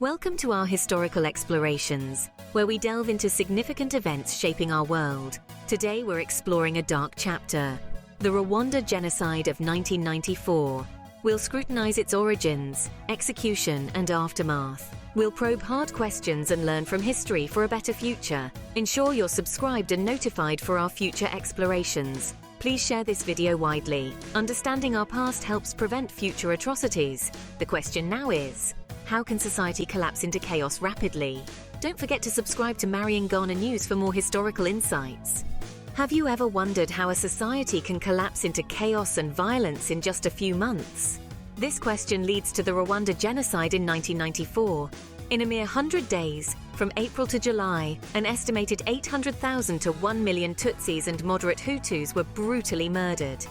Welcome to our historical explorations, where we delve into significant events shaping our world. Today we're exploring a dark chapter, the Rwanda Genocide of 1994. We'll scrutinize its origins, execution, and aftermath. We'll probe hard questions and learn from history for a better future. Ensure you're subscribed and notified for our future explorations. Please share this video widely. Understanding our past helps prevent future atrocities. The question now is, how can society collapse into chaos rapidly? Don't forget to subscribe to Ghana News for more historical insights. Have you ever wondered how a society can collapse into chaos and violence in just a few months? This question leads to the Rwanda Genocide in 1994. In a mere 100 days, from April to July, an estimated 800,000 to 1 million Tutsis and moderate Hutus were brutally murdered.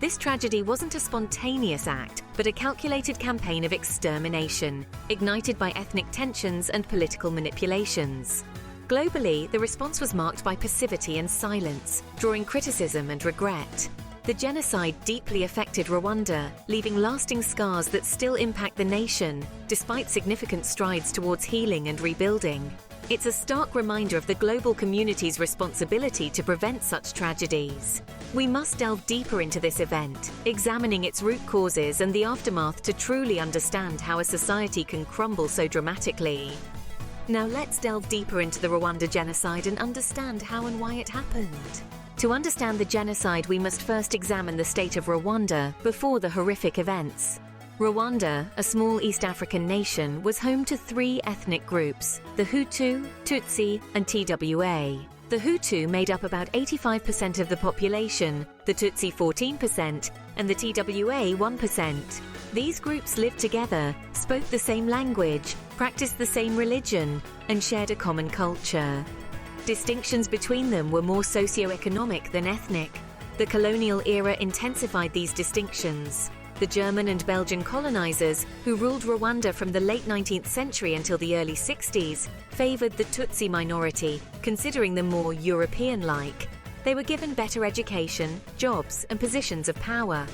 This tragedy wasn't a spontaneous act, but a calculated campaign of extermination, ignited by ethnic tensions and political manipulations. Globally, the response was marked by passivity and silence, drawing criticism and regret. The genocide deeply affected Rwanda, leaving lasting scars that still impact the nation, despite significant strides towards healing and rebuilding. It's a stark reminder of the global community's responsibility to prevent such tragedies. We must delve deeper into this event, examining its root causes and the aftermath to truly understand how a society can crumble so dramatically. Now let's delve deeper into the Rwanda genocide and understand how and why it happened. To understand the genocide, we must first examine the state of Rwanda before the horrific events. Rwanda, a small East African nation, was home to three ethnic groups: the Hutu, Tutsi, and TWA. The Hutu made up about 85% of the population, the Tutsi 14%, and the TWA 1%. These groups lived together, spoke the same language, practiced the same religion, and shared a common culture. Distinctions between them were more socio-economic than ethnic. The colonial era intensified these distinctions. The German and Belgian colonizers, who ruled Rwanda from the late 19th century until the early 60s, favored the Tutsi minority, considering them more European-like. They were given better education, jobs, and positions of power.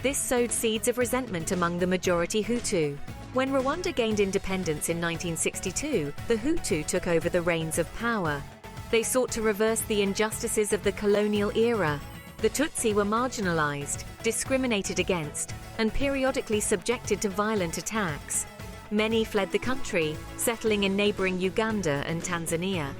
This sowed seeds of resentment among the majority Hutu. When Rwanda gained independence in 1962, the Hutu took over the reins of power. They sought to reverse the injustices of the colonial era. The Tutsi were marginalized, discriminated against, and periodically subjected to violent attacks. Many fled the country, settling in neighboring Uganda and Tanzania.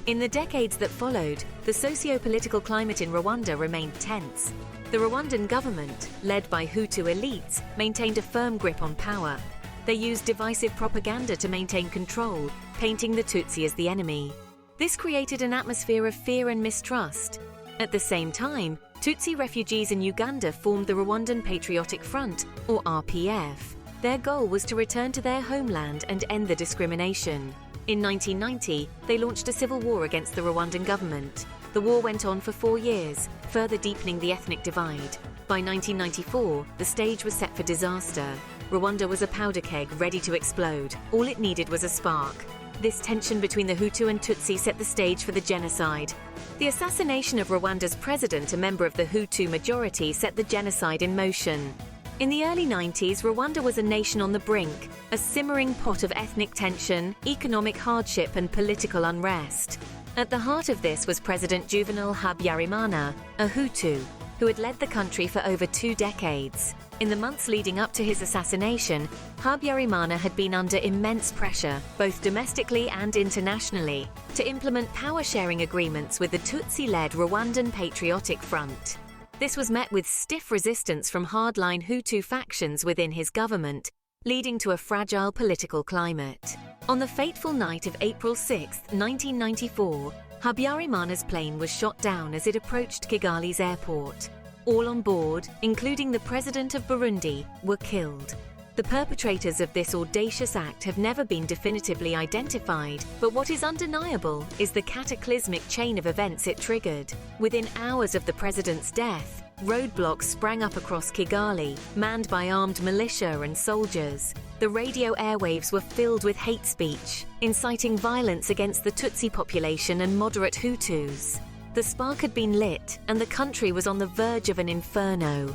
In the decades that followed, the socio-political climate in Rwanda remained tense. The Rwandan government, led by Hutu elites, maintained a firm grip on power. They used divisive propaganda to maintain control, painting the Tutsi as the enemy. This created an atmosphere of fear and mistrust. At the same time, Tutsi refugees in Uganda formed the Rwandan Patriotic Front, or RPF. Their goal was to return to their homeland and end the discrimination. In 1990, they launched a civil war against the Rwandan government. The war went on for 4 years, further deepening the ethnic divide. By 1994, the stage was set for disaster. Rwanda was a powder keg ready to explode. All it needed was a spark. This tension between the Hutu and Tutsi set the stage for the genocide. The assassination of Rwanda's president, a member of the Hutu majority, set the genocide in motion. In the early 90s, Rwanda was a nation on the brink, a simmering pot of ethnic tension, economic hardship, and political unrest. At the heart of this was President Juvenal Habyarimana, a Hutu, who had led the country for over 2 decades. In the months leading up to his assassination, Habyarimana had been under immense pressure, both domestically and internationally, to implement power-sharing agreements with the Tutsi-led Rwandan Patriotic Front. This was met with stiff resistance from hardline Hutu factions within his government, leading to a fragile political climate. On the fateful night of April 6, 1994, Habyarimana's plane was shot down as it approached Kigali's airport. All on board, including the president of Burundi, were killed. The perpetrators of this audacious act have never been definitively identified, but what is undeniable is the cataclysmic chain of events it triggered. Within hours of the president's death, roadblocks sprang up across Kigali, manned by armed militia and soldiers. The radio airwaves were filled with hate speech, inciting violence against the Tutsi population and moderate Hutus. The spark had been lit, and the country was on the verge of an inferno.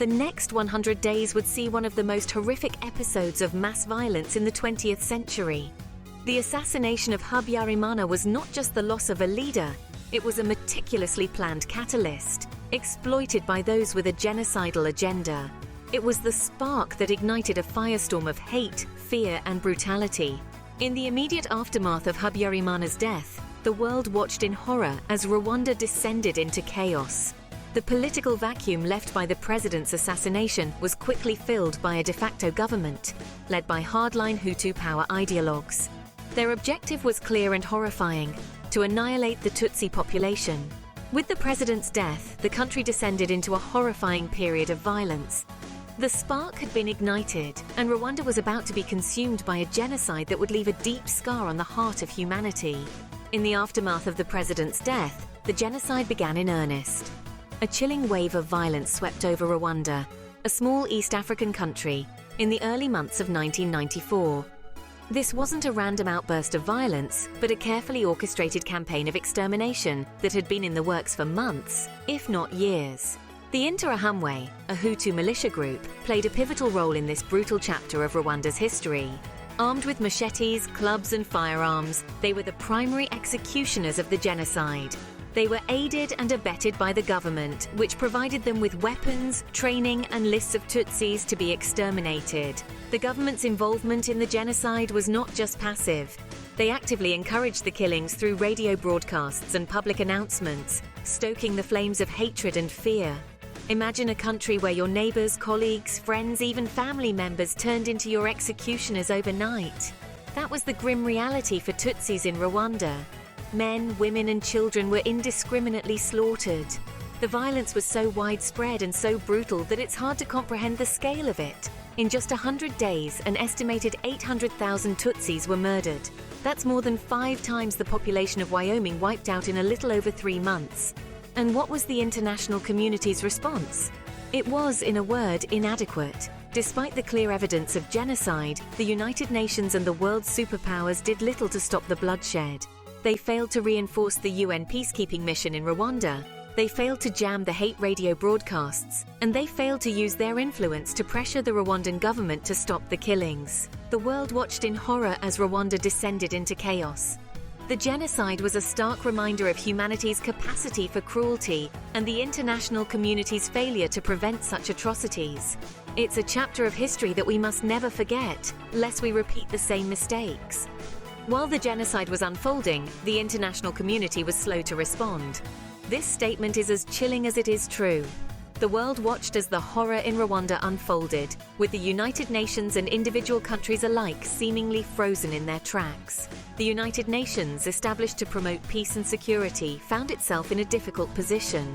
The next 100 days would see one of the most horrific episodes of mass violence in the 20th century. The assassination of Habyarimana was not just the loss of a leader, it was a meticulously planned catalyst, exploited by those with a genocidal agenda. It was the spark that ignited a firestorm of hate, fear, and brutality. In the immediate aftermath of Habyarimana's death, the world watched in horror as Rwanda descended into chaos. The political vacuum left by the president's assassination was quickly filled by a de facto government, led by hardline Hutu power ideologues. Their objective was clear and horrifying: to annihilate the Tutsi population. With the president's death, the country descended into a horrifying period of violence. The spark had been ignited, and Rwanda was about to be consumed by a genocide that would leave a deep scar on the heart of humanity. In the aftermath of the president's death, the genocide began in earnest. A chilling wave of violence swept over Rwanda, a small East African country, in the early months of 1994. This wasn't a random outburst of violence, but a carefully orchestrated campaign of extermination that had been in the works for months, if not years. The Interahamwe, a Hutu militia group, played a pivotal role in this brutal chapter of Rwanda's history. Armed with machetes, clubs, and firearms, they were the primary executioners of the genocide. They were aided and abetted by the government, which provided them with weapons, training, and lists of Tutsis to be exterminated. The government's involvement in the genocide was not just passive. They actively encouraged the killings through radio broadcasts and public announcements, stoking the flames of hatred and fear. Imagine a country where your neighbors, colleagues, friends, even family members turned into your executioners overnight. That was the grim reality for Tutsis in Rwanda. Men, women, and children were indiscriminately slaughtered. The violence was so widespread and so brutal that it's hard to comprehend the scale of it. In just 100 days, an estimated 800,000 Tutsis were murdered. That's more than 5 times the population of Wyoming wiped out in a little over 3 months. And what was the international community's response? It was, in a word, inadequate. Despite the clear evidence of genocide, the United Nations and the world's superpowers did little to stop the bloodshed. They failed to reinforce the UN peacekeeping mission in Rwanda. They failed to jam the hate radio broadcasts, and they failed to use their influence to pressure the Rwandan government to stop the killings. The world watched in horror as Rwanda descended into chaos. The genocide was a stark reminder of humanity's capacity for cruelty and the international community's failure to prevent such atrocities. It's a chapter of history that we must never forget, lest we repeat the same mistakes. While the genocide was unfolding, the international community was slow to respond. This statement is as chilling as it is true. The world watched as the horror in Rwanda unfolded, with the United Nations and individual countries alike seemingly frozen in their tracks. The United Nations, established to promote peace and security, found itself in a difficult position.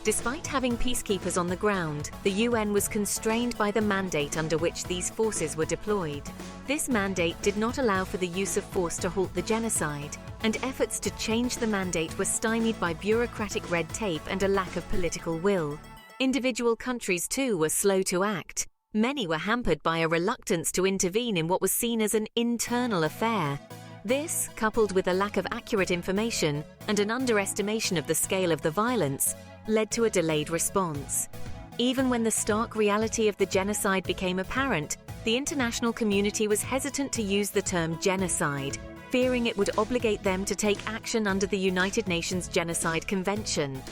Despite having peacekeepers on the ground, the UN was constrained by the mandate under which these forces were deployed. This mandate did not allow for the use of force to halt the genocide, and efforts to change the mandate were stymied by bureaucratic red tape and a lack of political will. Individual countries, too, were slow to act. Many were hampered by a reluctance to intervene in what was seen as an internal affair. This, coupled with a lack of accurate information and an underestimation of the scale of the violence, led to a delayed response. Even when the stark reality of the genocide became apparent, the international community was hesitant to use the term genocide, fearing it would obligate them to take action under the United Nations Genocide Convention.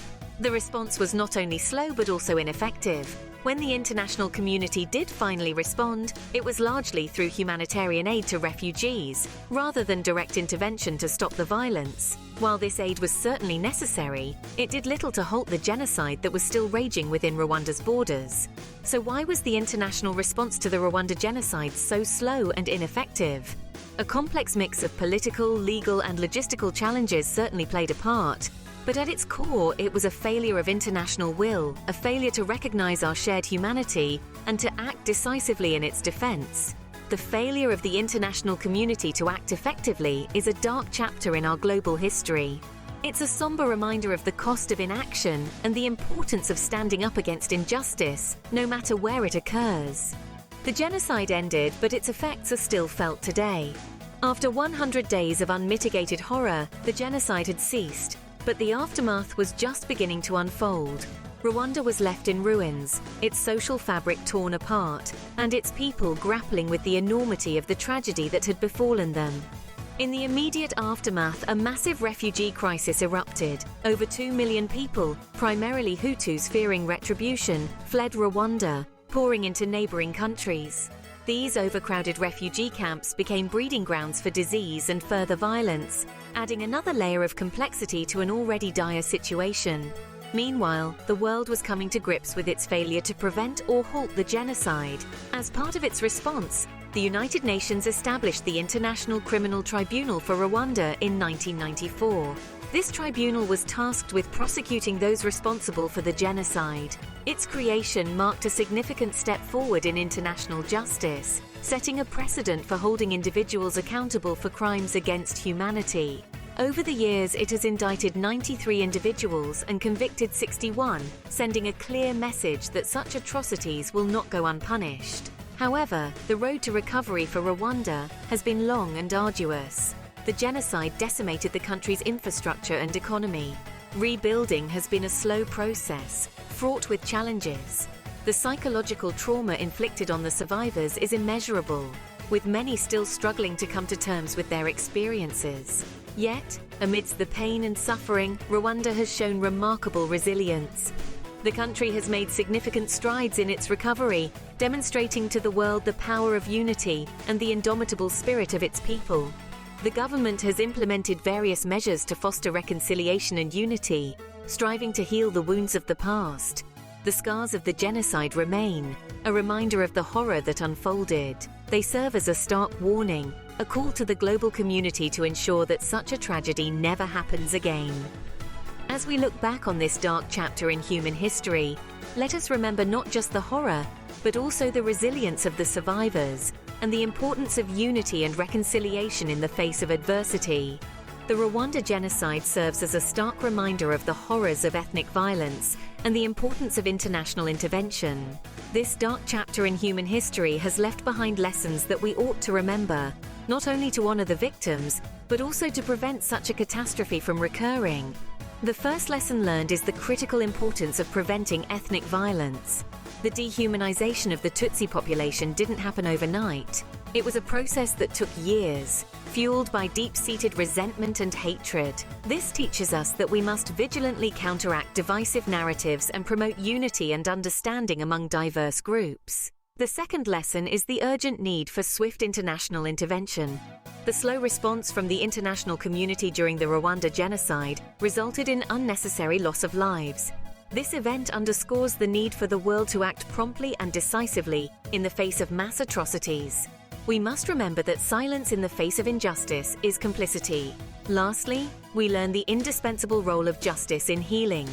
The response was not only slow but also ineffective. When the international community did finally respond, it was largely through humanitarian aid to refugees, rather than direct intervention to stop the violence. While this aid was certainly necessary, it did little to halt the genocide that was still raging within Rwanda's borders. So why was the international response to the Rwanda genocide so slow and ineffective? A complex mix of political, legal, and logistical challenges certainly played a part. But at its core, it was a failure of international will, a failure to recognize our shared humanity and to act decisively in its defense. The failure of the international community to act effectively is a dark chapter in our global history. It's a somber reminder of the cost of inaction and the importance of standing up against injustice, no matter where it occurs. The genocide ended, but its effects are still felt today. After 100 days of unmitigated horror, the genocide had ceased. But the aftermath was just beginning to unfold. Rwanda was left in ruins, its social fabric torn apart, and its people grappling with the enormity of the tragedy that had befallen them. In the immediate aftermath, a massive refugee crisis erupted. Over 2 million people, primarily Hutus fearing retribution, fled Rwanda, pouring into neighboring countries. These overcrowded refugee camps became breeding grounds for disease and further violence, adding another layer of complexity to an already dire situation. Meanwhile, the world was coming to grips with its failure to prevent or halt the genocide. As part of its response, the United Nations established the International Criminal Tribunal for Rwanda in 1994. This tribunal was tasked with prosecuting those responsible for the genocide. Its creation marked a significant step forward in international justice, setting a precedent for holding individuals accountable for crimes against humanity. Over the years, it has indicted 93 individuals and convicted 61, sending a clear message that such atrocities will not go unpunished. However, the road to recovery for Rwanda has been long and arduous. The genocide decimated the country's infrastructure and economy. Rebuilding has been a slow process, fraught with challenges. The psychological trauma inflicted on the survivors is immeasurable, with many still struggling to come to terms with their experiences. Yet, amidst the pain and suffering, Rwanda has shown remarkable resilience. The country has made significant strides in its recovery, demonstrating to the world the power of unity and the indomitable spirit of its people. The government has implemented various measures to foster reconciliation and unity, striving to heal the wounds of the past. The scars of the genocide remain, a reminder of the horror that unfolded. They serve as a stark warning, a call to the global community to ensure that such a tragedy never happens again. As we look back on this dark chapter in human history, let us remember not just the horror, but also the resilience of the survivors and the importance of unity and reconciliation in the face of adversity. The Rwanda genocide serves as a stark reminder of the horrors of ethnic violence and the importance of international intervention. This dark chapter in human history has left behind lessons that we ought to remember, not only to honor the victims, but also to prevent such a catastrophe from recurring. The first lesson learned is the critical importance of preventing ethnic violence. The dehumanization of the Tutsi population didn't happen overnight. It was a process that took years, fueled by deep-seated resentment and hatred. This teaches us that we must vigilantly counteract divisive narratives and promote unity and understanding among diverse groups. The second lesson is the urgent need for swift international intervention. The slow response from the international community during the Rwanda genocide resulted in unnecessary loss of lives. This event underscores the need for the world to act promptly and decisively in the face of mass atrocities. We must remember that silence in the face of injustice is complicity. Lastly, we learn the indispensable role of justice in healing.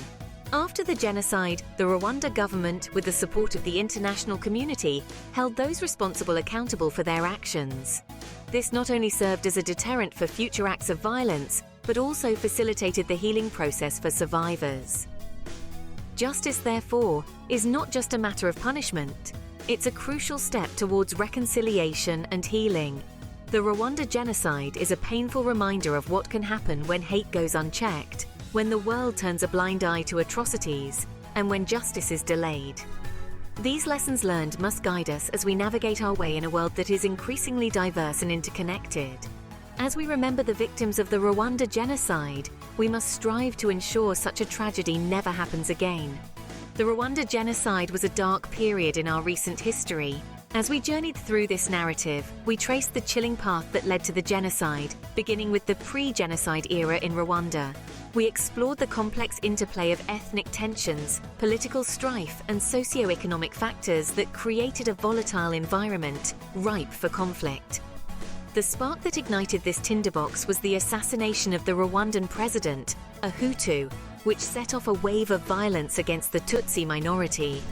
After the genocide, the Rwanda government, with the support of the international community, held those responsible accountable for their actions. This not only served as a deterrent for future acts of violence, but also facilitated the healing process for survivors. Justice, therefore, is not just a matter of punishment. It's a crucial step towards reconciliation and healing. The Rwanda genocide is a painful reminder of what can happen when hate goes unchecked, when the world turns a blind eye to atrocities, and when justice is delayed. These lessons learned must guide us as we navigate our way in a world that is increasingly diverse and interconnected. As we remember the victims of the Rwanda genocide, we must strive to ensure such a tragedy never happens again. The Rwanda genocide was a dark period in our recent history. As we journeyed through this narrative, we traced the chilling path that led to the genocide, beginning with the pre-genocide era in Rwanda. We explored the complex interplay of ethnic tensions, political strife, and socio-economic factors that created a volatile environment ripe for conflict. The spark that ignited this tinderbox was the assassination of the Rwandan president, a Hutu, which set off a wave of violence against the Tutsi minority.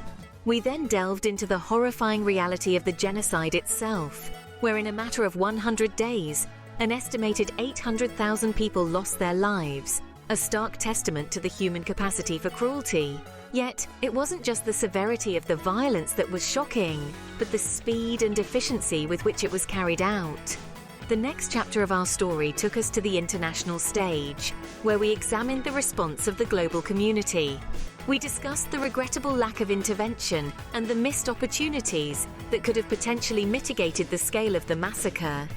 We then delved into the horrifying reality of the genocide itself, where in a matter of 100 days, an estimated 800,000 people lost their lives, a stark testament to the human capacity for cruelty. Yet, it wasn't just the severity of the violence that was shocking, but the speed and efficiency with which it was carried out. The next chapter of our story took us to the international stage, where we examined the response of the global community. We discussed the regrettable lack of intervention and the missed opportunities that could have potentially mitigated the scale of the massacre.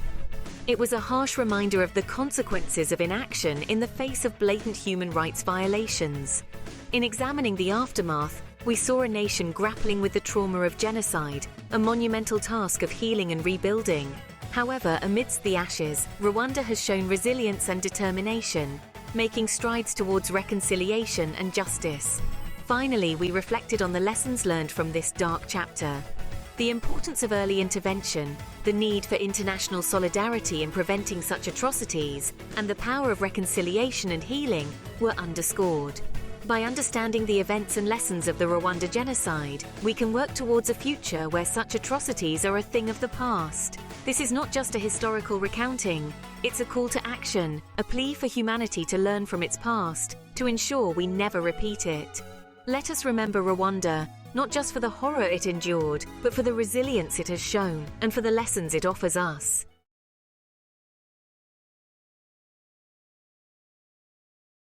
It was a harsh reminder of the consequences of inaction in the face of blatant human rights violations. In examining the aftermath, we saw a nation grappling with the trauma of genocide, a monumental task of healing and rebuilding. However, amidst the ashes, Rwanda has shown resilience and determination, making strides towards reconciliation and justice. Finally, we reflected on the lessons learned from this dark chapter. The importance of early intervention, the need for international solidarity in preventing such atrocities, and the power of reconciliation and healing were underscored. By understanding the events and lessons of the Rwanda Genocide, we can work towards a future where such atrocities are a thing of the past. This is not just a historical recounting, it's a call to action, a plea for humanity to learn from its past, to ensure we never repeat it. Let us remember Rwanda, not just for the horror it endured, but for the resilience it has shown and for the lessons it offers us.